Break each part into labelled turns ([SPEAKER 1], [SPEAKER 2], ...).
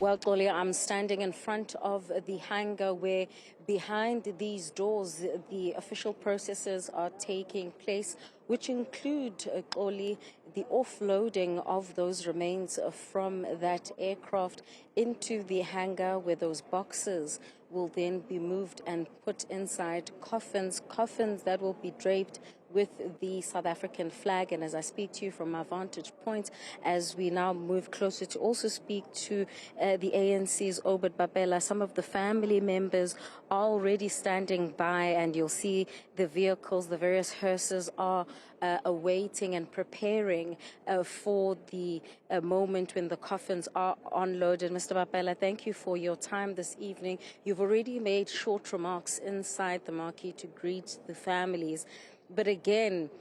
[SPEAKER 1] Well, Xoli, I'm standing in front of the hangar where behind these doors the official processes are taking place, which include, Xoli, the offloading of those remains from that aircraft into the hangar where those boxes will then be moved and put inside coffins that will be draped with the South African flag. And as I speak to you from my vantage point, as we now move closer to also speak to the ANC's Obed Bapela, some of the family members are already standing by, and you'll see the vehicles, the various hearses are awaiting and preparing for the moment when the coffins are unloaded. Mr. Bapela, thank you for your time this evening. You've already made short remarks inside the marquee to greet the families. But again,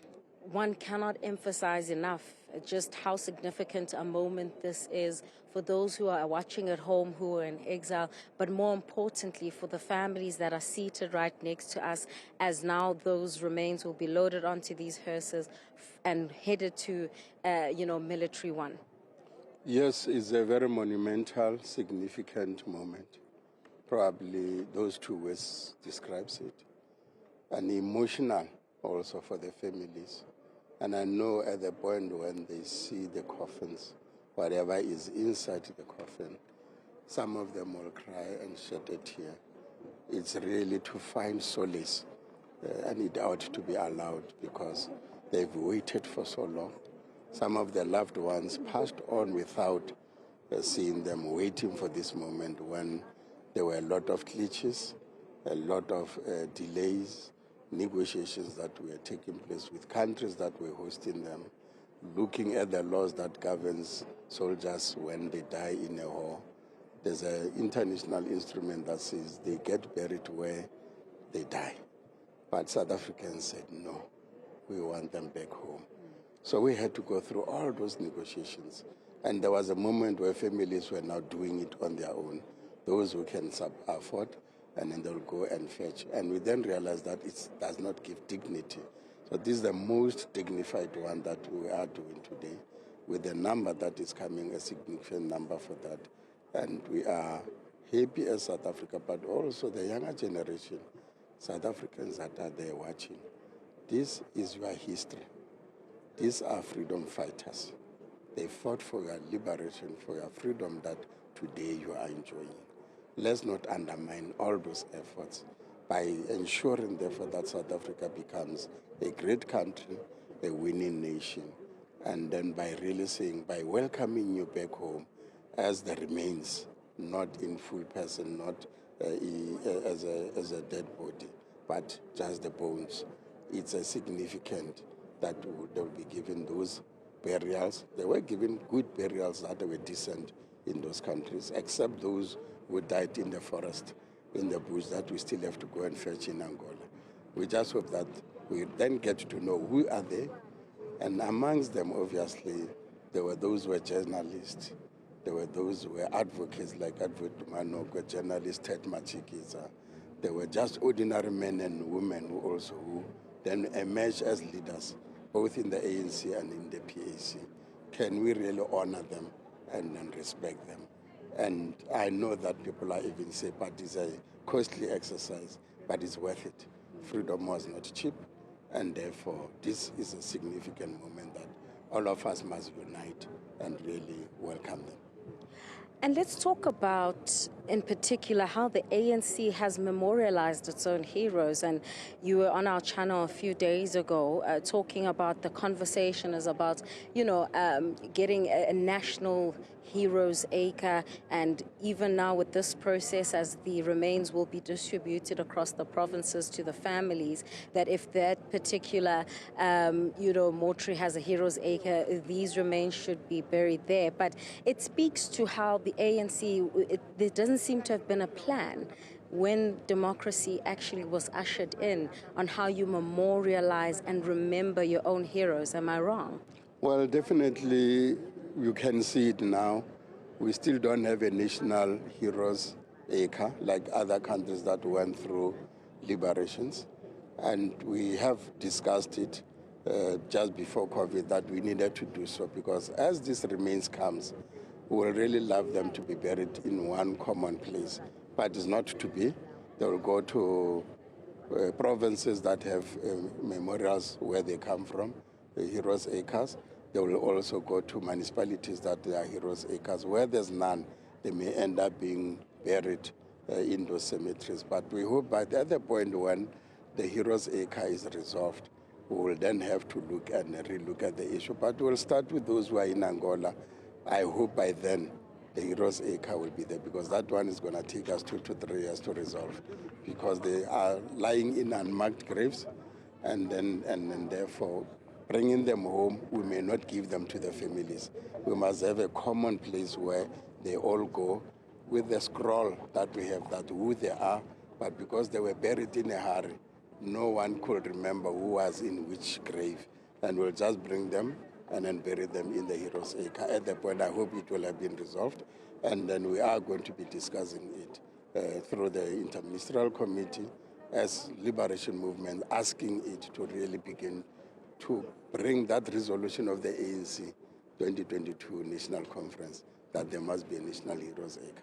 [SPEAKER 1] one cannot emphasize enough just how significant a moment this is for those who are watching at home, who are in exile, but more importantly for the families that are seated right next to us, as now those remains will be loaded onto these hearses and headed to, Military One.
[SPEAKER 2] Yes, it's a very monumental, significant moment. Probably those two words describes it. And emotional also for the families. And I know at the point when they see the coffins, whatever is inside the coffin, some of them will cry and shed a tear. It's really to find solace, and it ought to be allowed because they've waited for so long. Some of their loved ones passed on without seeing them, waiting for this moment when there were a lot of glitches, a lot of delays, negotiations that were taking place with countries that were hosting them, looking at the laws that governs soldiers when they die in a war. There's an international instrument that says they get buried where they die. But South Africans said, no, we want them back home. So we had to go through all those negotiations. And there was a moment where families were now doing it on their own, those who can afford, and then they'll go and fetch. And we then realized that it does not give dignity. So this is the most dignified one that we are doing today, with a number that is coming, a significant number for that. And we are happy as South Africa, but also the younger generation, South Africans that are there watching. This is your history. These are freedom fighters. They fought for your liberation, for your freedom that today you are enjoying. Let's not undermine all those efforts by ensuring, therefore, that South Africa becomes a great country, a winning nation, and then by really saying, by welcoming you back home as the remains, not in full person, not as a dead body, but just the bones. It's a significant that they will be given those burials. They were given good burials that were decent in those countries, except those who died in the forest, in the bush, that we still have to go and fetch in Angola. We just hope that we then get to know who are they, and amongst them, obviously, there were those who were journalists, there were those who were advocates like Advocate Manoko, journalist Ted Machikiza. There were just ordinary men and women who then emerged as leaders, both in the ANC and in the PAC. Can we really honor them and respect them? And I know that people are even saying, but it's a costly exercise, but it's worth it. Freedom was not cheap, and therefore this is a significant moment that all of us must unite and really welcome them.
[SPEAKER 1] And let's talk about, in particular, how the ANC has memorialized its own heroes. And you were on our channel a few days ago talking about the conversation is about, getting a national heroes acre, and even now with this process, as the remains will be distributed across the provinces to the families, that if that particular, mortuary has a heroes acre, these remains should be buried there. But it speaks to how the ANC, there doesn't seem to have been a plan when democracy actually was ushered in on how you memorialize and remember your own heroes. Am I wrong?
[SPEAKER 2] Well, definitely you can see it now. We still don't have a national heroes acre like other countries that went through liberations. And we have discussed it just before COVID that we needed to do so, because as this remains comes, We would really love them to be buried in one common place, but it's not to be. They will go to provinces that have memorials where they come from, Heroes Acres. They will also go to municipalities that they are Heroes Acres. Where there's none, they may end up being buried in those cemeteries. But we hope by the other point when the Heroes Acre is resolved, we will then have to look and relook at the issue. But we'll start with those who are in Angola. I hope by then the Heroes Acre will be there, because that one is going to take us 2 to 3 years to resolve, because they are lying in unmarked graves, and therefore bringing them home, we may not give them to the families. We must have a common place where they all go with the scroll that we have, that who they are, but because they were buried in a hurry, no one could remember who was in which grave, and we'll just bring them and then bury them in the Heroes Acre. At that point, I hope it will have been resolved, and then we are going to be discussing it through the Interministerial Committee as Liberation Movement, asking it to really begin to bring that resolution of the ANC 2022 National Conference that there must be a National Heroes Acre.